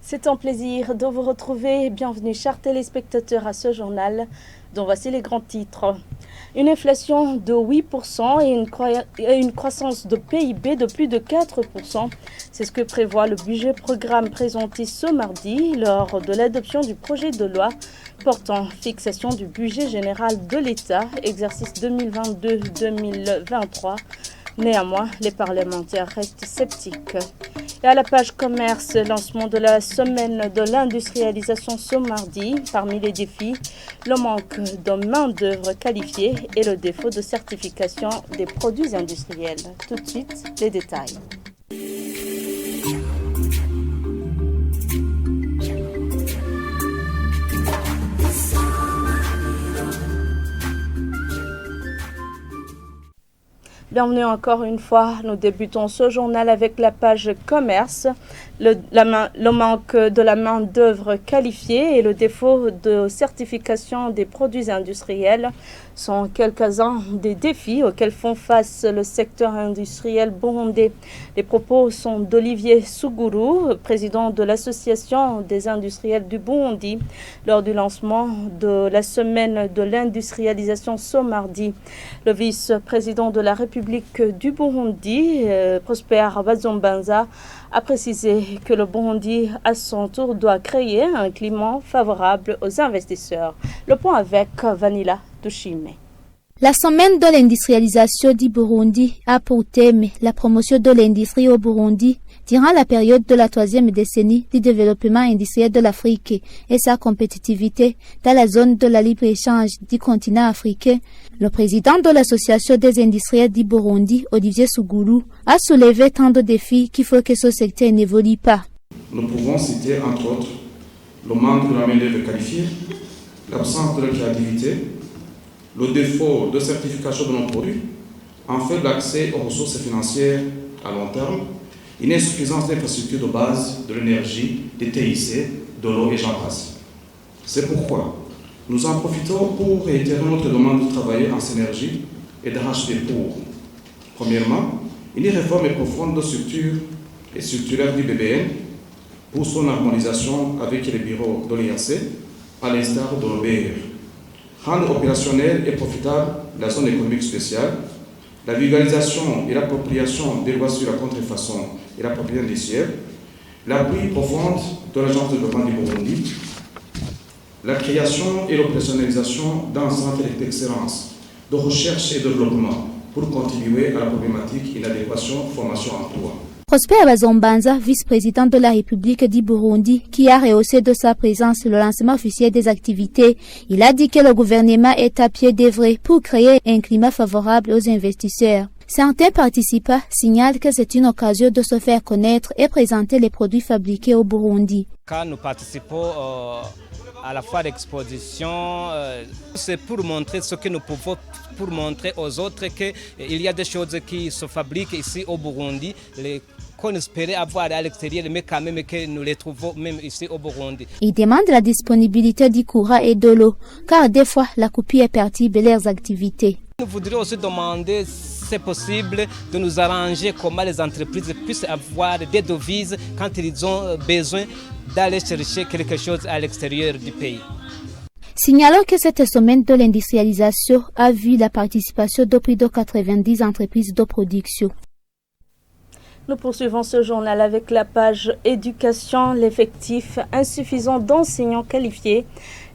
C'est un plaisir de vous retrouver. Bienvenue, chers téléspectateurs, à ce journal dont voici les grands titres. Une inflation de 8% et une croissance de PIB de plus de 4%. C'est ce que prévoit le budget programme présenté ce mardi lors de l'adoption du projet de loi portant fixation du budget général de l'État, exercice 2022-2023. Néanmoins, les parlementaires restent sceptiques. Et à la page commerce, lancement de la semaine de l'industrialisation ce mardi. Parmi les défis, le manque de main-d'œuvre qualifiée et le défaut de certification des produits industriels. Tout de suite, les détails. Bienvenue encore une fois. Nous débutons ce journal avec la page commerce. Le manque de la main-d'œuvre qualifiée et le défaut de certification des produits industriels sont quelques-uns des défis auxquels font face le secteur industriel burundais. Les propos sont d'Olivier Sougourou, président de l'Association des industriels du Burundi, lors du lancement de la semaine de l'industrialisation ce mardi. Le vice-président de la République du Burundi, Prosper Bazombanza, a précisé que le Burundi, à son tour, doit créer un climat favorable aux investisseurs. Le point avec Vanilla Dushime. La semaine de l'industrialisation du Burundi a pour thème la promotion de l'industrie au Burundi durant la période de la troisième décennie du développement industriel de l'Afrique et sa compétitivité dans la zone de la libre-échange du continent africain. Le président de l'Association des industriels du Burundi, Olivier Sougourou, a soulevé tant de défis qu'il faut que ce secteur n'évolue pas. Nous pouvons citer entre autres le manque de la main-d'œuvre qualifiée, l'absence de la créativité, le défaut de certification de nos produits, un faible accès aux ressources financières à long terme, une insuffisance d'infrastructures de base, de l'énergie, des TIC, de l'eau et j'en passe. C'est pourquoi nous en profitons pour réitérer notre demande de travailler en synergie et d'arracher pour, premièrement, une réforme profonde de structure et structurelle du BBN pour son harmonisation avec les bureaux de l'IAC, à l'instar de l'OBR. Rendre opérationnelle et profitable la zone économique spéciale, la vulgarisation et l'appropriation des lois sur la contrefaçon et la propriété industrielle, l'appui profond de l'Agence de développement du Burundi, la création et l'opérationnalisation d'un centre d'excellence de recherche et de développement pour contribuer à la problématique inadéquation formation-emploi. Prosper Bazombanza, vice-président de la République du Burundi, qui a rehaussé de sa présence le lancement officiel des activités, il a dit que le gouvernement est à pied d'œuvre pour créer un climat favorable aux investisseurs. Certains participants signalent que c'est une occasion de se faire connaître et présenter les produits fabriqués au Burundi. Quand nous participons à la foire d'exposition, c'est pour montrer ce que nous pouvons, pour montrer aux autres qu'il y a des choses qui se fabriquent ici au Burundi, qu'on espérait avoir à l'extérieur, mais quand même que nous les trouvons même ici au Burundi. Ils demandent la disponibilité du courant et de l'eau, car des fois la coupure est partie de leurs activités. Nous voudrions aussi demander, si c'est possible, de nous arranger comment les entreprises puissent avoir des devises quand ils ont besoin d'aller chercher quelque chose à l'extérieur du pays. Signalons que cette semaine de l'industrialisation a vu la participation de plus de 90 entreprises de production. Nous poursuivons ce journal avec la page éducation, l'effectif insuffisant d'enseignants qualifiés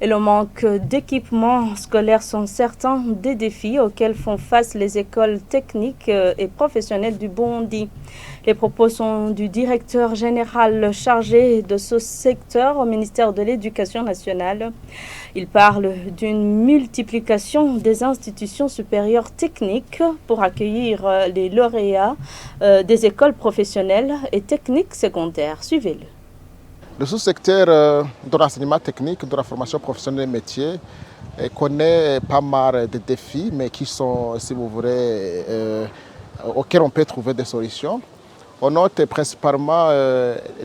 et le manque d'équipements scolaires sont certains des défis auxquels font face les écoles techniques et professionnelles du Burundi. Les propos sont du directeur général chargé de ce secteur au ministère de l'Éducation nationale. Il parle d'une multiplication des institutions supérieures techniques pour accueillir les lauréats des écoles professionnelles et techniques secondaires. Suivez-le. Le sous-secteur de l'enseignement technique, de la formation professionnelle des métiers, connaît pas mal de défis, mais qui sont, si vous voulez, auxquels on peut trouver des solutions. On note principalement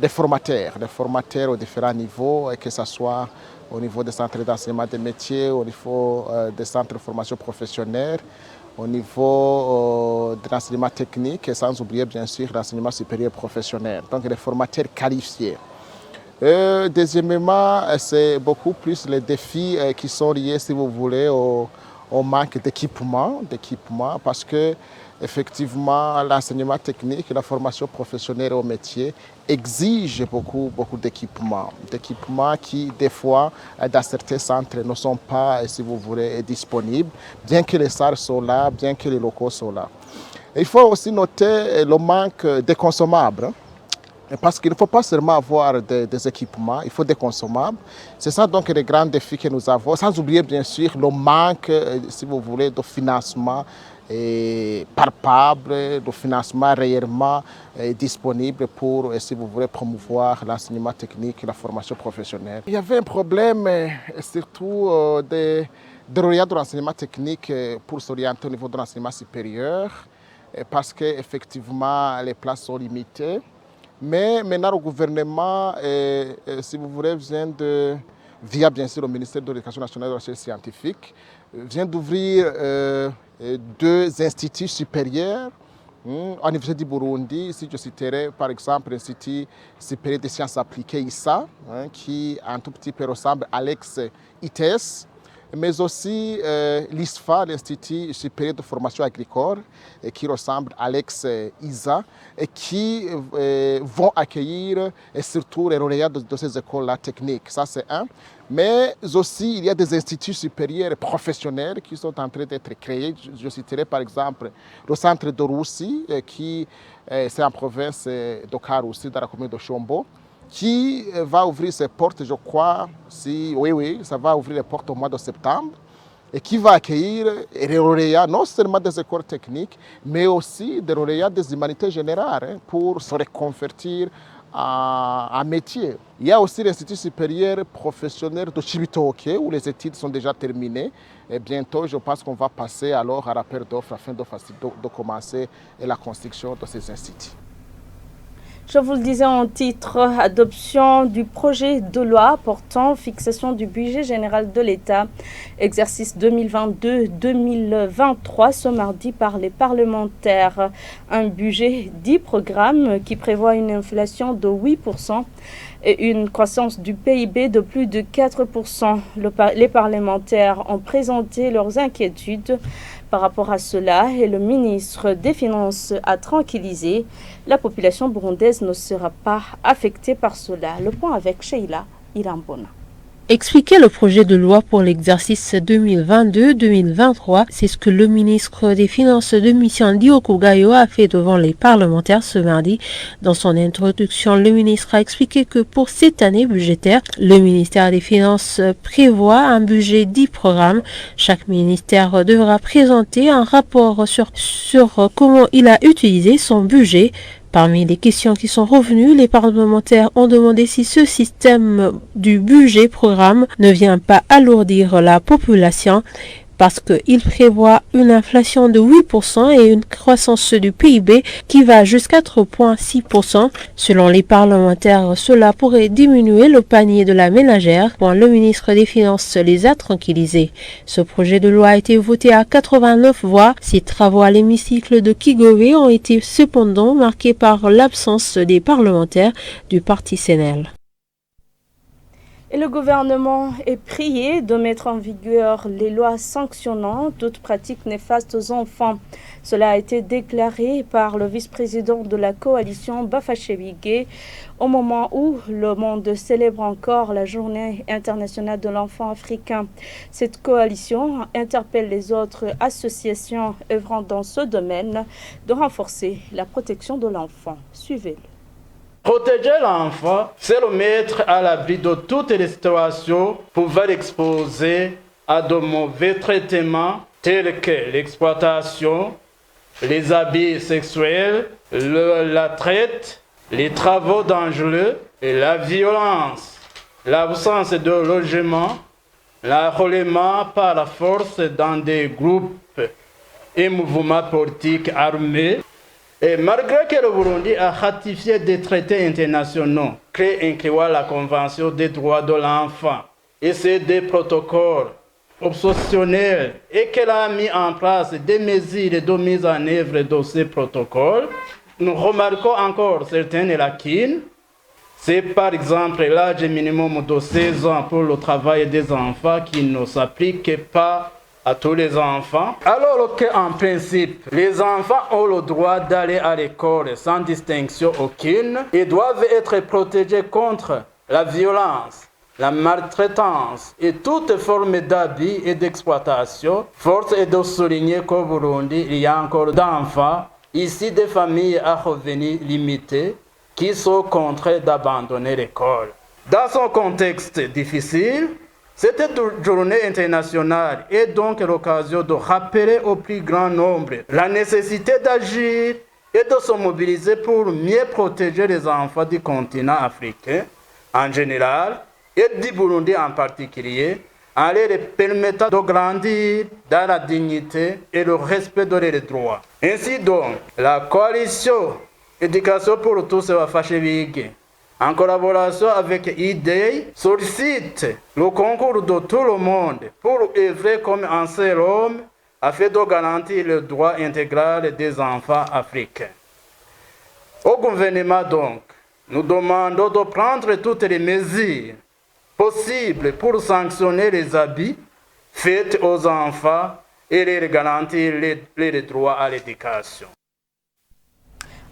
les formateurs aux différents niveaux, que ce soit au niveau des centres d'enseignement des métiers, au niveau des centres de formation professionnelle, au niveau de l'enseignement technique, et sans oublier bien sûr l'enseignement supérieur professionnel. Donc les formateurs qualifiés. Deuxièmement, c'est beaucoup plus les défis qui sont liés, si vous voulez, au manque d'équipement, parce que effectivement, l'enseignement technique, la formation professionnelle au métier exige beaucoup d'équipements qui, des fois, dans certains centres ne sont pas, si vous voulez, disponibles, bien que les salles soient là, bien que les locaux soient là. Il faut aussi noter le manque de consommables. Parce qu'il ne faut pas seulement avoir des équipements, il faut des consommables. C'est ça donc les grands défis que nous avons, sans oublier bien sûr le manque, si vous voulez, de financement palpable, de financement réellement disponible pour, si vous voulez, promouvoir l'enseignement technique et la formation professionnelle. Il y avait un problème surtout de lauréats de l'enseignement technique pour s'orienter au niveau de l'enseignement supérieur, parce qu'effectivement les places sont limitées. Mais maintenant, le gouvernement, si vous voulez, via bien sûr le ministère de l'Éducation nationale et de la recherche scientifique, vient d'ouvrir 2 instituts supérieurs à l'Université du Burundi. Ici, je citerai par exemple l'Institut supérieur des sciences appliquées ISA, qui un tout petit peu ressemble à l'ex-ITS, mais aussi l'ISFA, l'Institut supérieur de formation agricole, qui ressemble à l'ex-ISA, et qui vont accueillir surtout les lauréats de ces écoles-là techniques. Ça, c'est un. Mais aussi, il y a des instituts supérieurs professionnels qui sont en train d'être créés. Je citerai par exemple le centre de Roussi, qui c'est en province de Karoussi, dans la commune de Chombo, qui va ouvrir ses portes, je crois, ça va ouvrir les portes au mois de septembre, et qui va accueillir les lauréats, non seulement des écoles techniques, mais aussi des lauréats des humanités générales, pour se reconvertir en métier. Il y a aussi l'Institut supérieur professionnel de Chibitoke, où les études sont déjà terminées. Et bientôt, je pense qu'on va passer alors à l'appel d'offres afin de commencer la construction de ces instituts. Je vous le disais en titre, adoption du projet de loi portant fixation du budget général de l'État, exercice 2022-2023, ce mardi par les parlementaires. Un budget 10 programmes qui prévoit une inflation de 8% et une croissance du PIB de plus de 4%. Les parlementaires ont présenté leurs inquiétudes par rapport à cela et le ministre des Finances a tranquillisé. La population burundaise ne sera pas affectée par cela. Le point avec Sheila Irambona. Expliquer le projet de loi pour l'exercice 2022-2023, c'est ce que le ministre des Finances Domitien Diokugayo a fait devant les parlementaires ce mardi. Dans son introduction, le ministre a expliqué que pour cette année budgétaire, le ministère des Finances prévoit un budget 10 programmes. Chaque ministère devra présenter un rapport sur comment il a utilisé son budget. Parmi les questions qui sont revenues, les parlementaires ont demandé si ce système du budget programme ne vient pas alourdir la population parce qu'il prévoit une inflation de 8% et une croissance du PIB qui va jusqu'à 4,6%. Selon les parlementaires, cela pourrait diminuer le panier de la ménagère. Le ministre des Finances les a tranquillisés. Ce projet de loi a été voté à 89 voix. Ces travaux à l'hémicycle de Kigobe ont été cependant marqués par l'absence des parlementaires du parti CNL. Et le gouvernement est prié de mettre en vigueur les lois sanctionnant toute pratique néfaste aux enfants. Cela a été déclaré par le vice-président de la coalition Bafashebige au moment où le monde célèbre encore la Journée internationale de l'enfant africain. Cette coalition interpelle les autres associations œuvrant dans ce domaine de renforcer la protection de l'enfant. Suivez-le. Protéger l'enfant, c'est le mettre à l'abri de toutes les situations pouvant l'exposer à de mauvais traitements tels que l'exploitation, les abus sexuels, la traite, les travaux dangereux et la violence, l'absence de logement, l'enrôlement par la force dans des groupes et mouvements politiques armés. Et malgré que le Burundi a ratifié des traités internationaux, incluant la Convention des droits de l'enfant et des protocoles obsessionnels, et qu'elle a mis en place des mesures de mise en œuvre de ces protocoles, nous remarquons encore certaines lacunes. C'est par exemple l'âge minimum de 16 ans pour le travail des enfants qui ne s'applique pas à tous les enfants. Alors qu'en principe, les enfants ont le droit d'aller à l'école sans distinction aucune et doivent être protégés contre la violence, la maltraitance et toute forme d'abus et d'exploitation. Force est de souligner qu'au Burundi, il y a encore d'enfants issus des familles à revenus limités qui sont contraints d'abandonner l'école. Dans son contexte difficile, cette journée internationale est donc l'occasion de rappeler au plus grand nombre la nécessité d'agir et de se mobiliser pour mieux protéger les enfants du continent africain en général et du Burundi en particulier, en leur permettant de grandir dans la dignité et le respect de leurs droits. Ainsi donc, la coalition Éducation pour tous va Fashewig, en collaboration avec IDEI, sollicite le concours de tout le monde pour œuvrer comme un seul homme afin de garantir le droit intégral des enfants africains. Au gouvernement donc, nous demandons de prendre toutes les mesures possibles pour sanctionner les abus faits aux enfants et leur garantir les droits à l'éducation.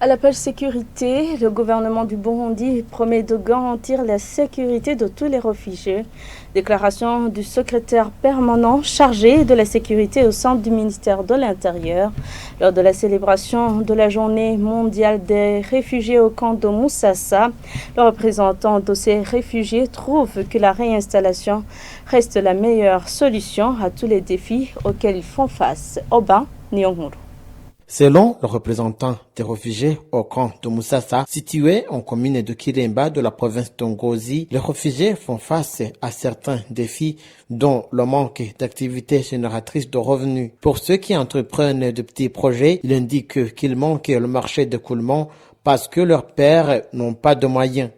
À la page sécurité, le gouvernement du Burundi promet de garantir la sécurité de tous les réfugiés. Déclaration du secrétaire permanent chargé de la sécurité au sein du ministère de l'Intérieur lors de la célébration de la journée mondiale des réfugiés au camp de Moussassa. Le représentant de ces réfugiés trouve que la réinstallation reste la meilleure solution à tous les défis auxquels ils font face. Oba Nyonguru. Selon le représentant des réfugiés au camp de Moussassa, situé en commune de Kiremba de la province d'Ongozi, les réfugiés font face à certains défis, dont le manque d'activités génératrices de revenus. Pour ceux qui entreprennent de petits projets, il indique qu'il manque le marché d'écoulement parce que leurs pères n'ont pas de moyens.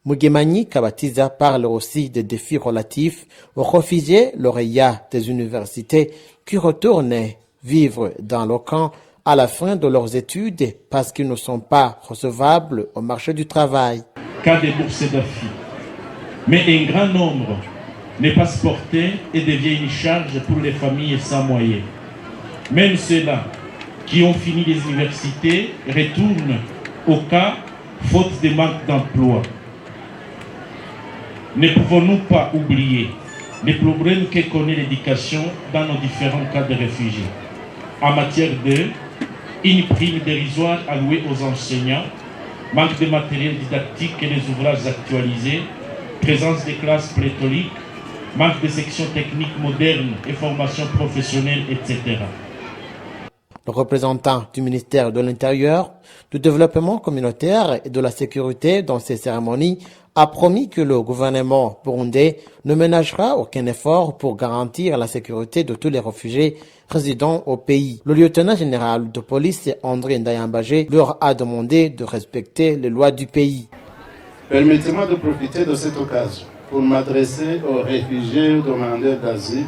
Mugemani Kabatiza parle aussi des défis relatifs aux réfugiés lauréats des universités qui retournent vivre dans le camp à la fin de leurs études parce qu'ils ne sont pas recevables au marché du travail. Cas des bourses d'affi. Mais un grand nombre n'est pas supporté et devient une charge pour les familles sans moyens. Même ceux-là qui ont fini les universités retournent au cas faute de manque d'emploi. Ne pouvons-nous pas oublier les problèmes que connaît l'éducation dans nos différents cas de réfugiés en matière de une prime dérisoire allouée aux enseignants, manque de matériel didactique et des ouvrages actualisés, présence des classes pléthoriques, manque de sections techniques modernes et formation professionnelle, etc. Le représentant du ministère de l'Intérieur, du Développement communautaire et de la Sécurité dans ces cérémonies a promis que le gouvernement burundais ne ménagera aucun effort pour garantir la sécurité de tous les réfugiés résidant au pays. Le lieutenant général de police, André Ndayambagé, leur a demandé de respecter les lois du pays. Permettez-moi de profiter de cette occasion pour m'adresser aux réfugiés et demandeurs d'asile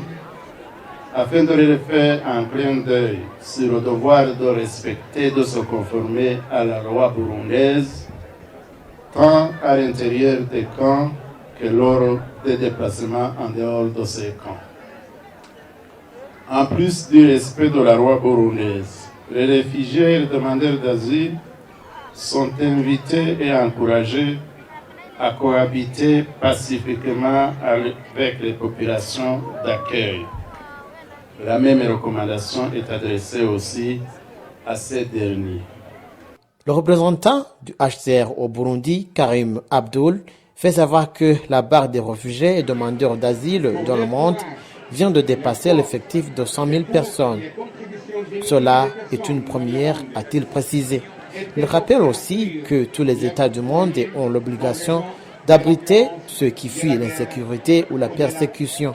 afin de leur faire un clin d'œil sur le devoir de respecter et de se conformer à la loi burundaise, tant à l'intérieur des camps que lors des déplacements en dehors de ces camps. En plus du respect de la loi burundaise, les réfugiés et les demandeurs d'asile sont invités et encouragés à cohabiter pacifiquement avec les populations d'accueil. La même recommandation est adressée aussi à ces derniers. Le représentant du HCR au Burundi, Karim Abdul, fait savoir que la barre des réfugiés et demandeurs d'asile dans le monde vient de dépasser l'effectif de 100 000 personnes. Cela est une première, a-t-il précisé. Il rappelle aussi que tous les États du monde ont l'obligation d'abriter ceux qui fuient l'insécurité ou la persécution.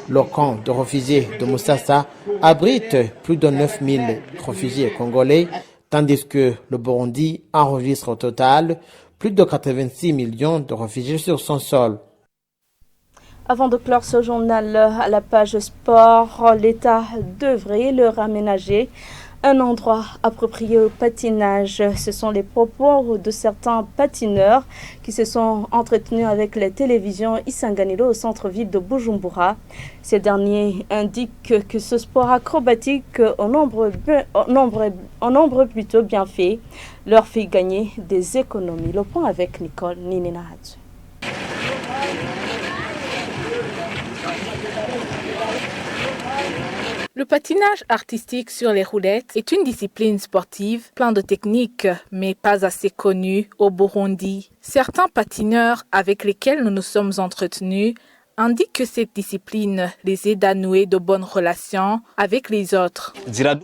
Le camp de réfugiés de Moussassa abrite plus de 9 000 réfugiés congolais, tandis que le Burundi enregistre au total plus de 86 millions de réfugiés sur son sol. Avant de clore ce journal à la page sport, l'État devrait leur aménager Un endroit approprié au patinage. Ce sont les propos de certains patineurs qui se sont entretenus avec la télévision Isanganiro au centre-ville de Bujumbura. Ces derniers indiquent que ce sport acrobatique au nombre plutôt bien fait leur fait gagner des économies. Le point avec Nicole Nininahatsu. Le patinage artistique sur les roulettes est une discipline sportive pleine de techniques, mais pas assez connue au Burundi. Certains patineurs avec lesquels nous nous sommes entretenus indiquent que cette discipline les aide à nouer de bonnes relations avec les autres.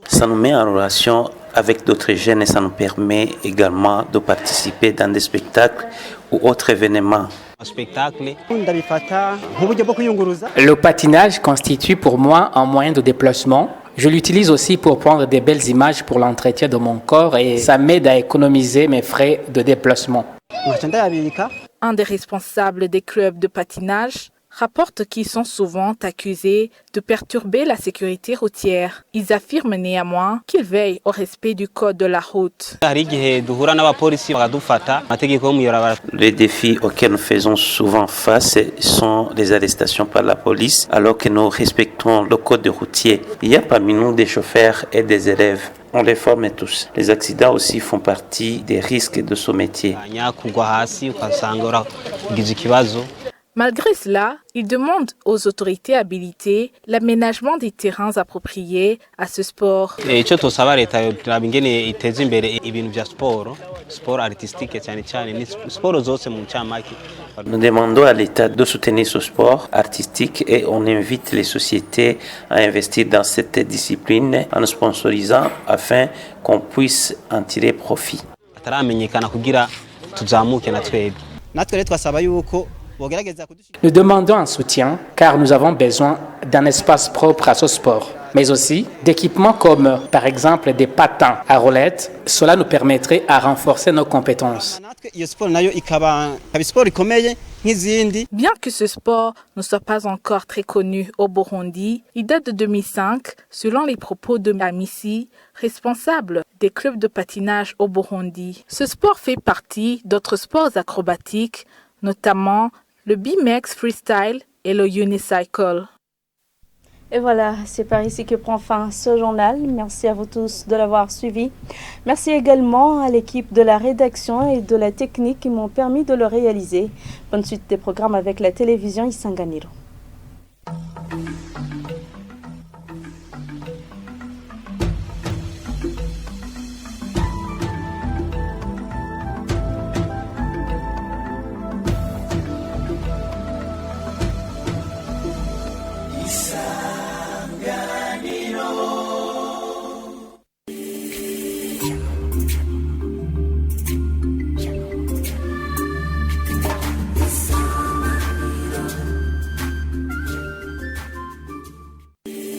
Ça nous met en relation avec d'autres jeunes et ça nous permet également de participer dans des spectacles ou autres événements. Le patinage constitue pour moi un moyen de déplacement. Je l'utilise aussi pour prendre des belles images pour l'entretien de mon corps et ça m'aide à économiser mes frais de déplacement. Un des responsables des clubs de patinage rapporte qu'ils sont souvent accusés de perturber la sécurité routière. Ils affirment néanmoins qu'ils veillent au respect du code de la route. Les défis auxquels nous faisons souvent face sont les arrestations par la police alors que nous respectons le code routier. Il y a parmi nous des chauffeurs et des élèves. On les forme tous. Les accidents aussi font partie des risques de ce métier. Malgré cela, il demande aux autorités habilitées l'aménagement des terrains appropriés à ce sport. Nous demandons à l'État de soutenir ce sport artistique et on invite les sociétés à investir dans cette discipline en sponsorisant afin qu'on puisse en tirer profit. Nous demandons un soutien car nous avons besoin d'un espace propre à ce sport, mais aussi d'équipements comme par exemple des patins à roulettes. Cela nous permettrait à renforcer nos compétences. Bien que ce sport ne soit pas encore très connu au Burundi, il date de 2005, selon les propos de Amissi, responsable des clubs de patinage au Burundi. Ce sport fait partie d'autres sports acrobatiques, notamment le BMX Freestyle et le Unicycle. Et voilà, c'est par ici que prend fin ce journal. Merci à vous tous de l'avoir suivi. Merci également à l'équipe de la rédaction et de la technique qui m'ont permis de le réaliser. Bonne suite des programmes avec la télévision Isanganiro.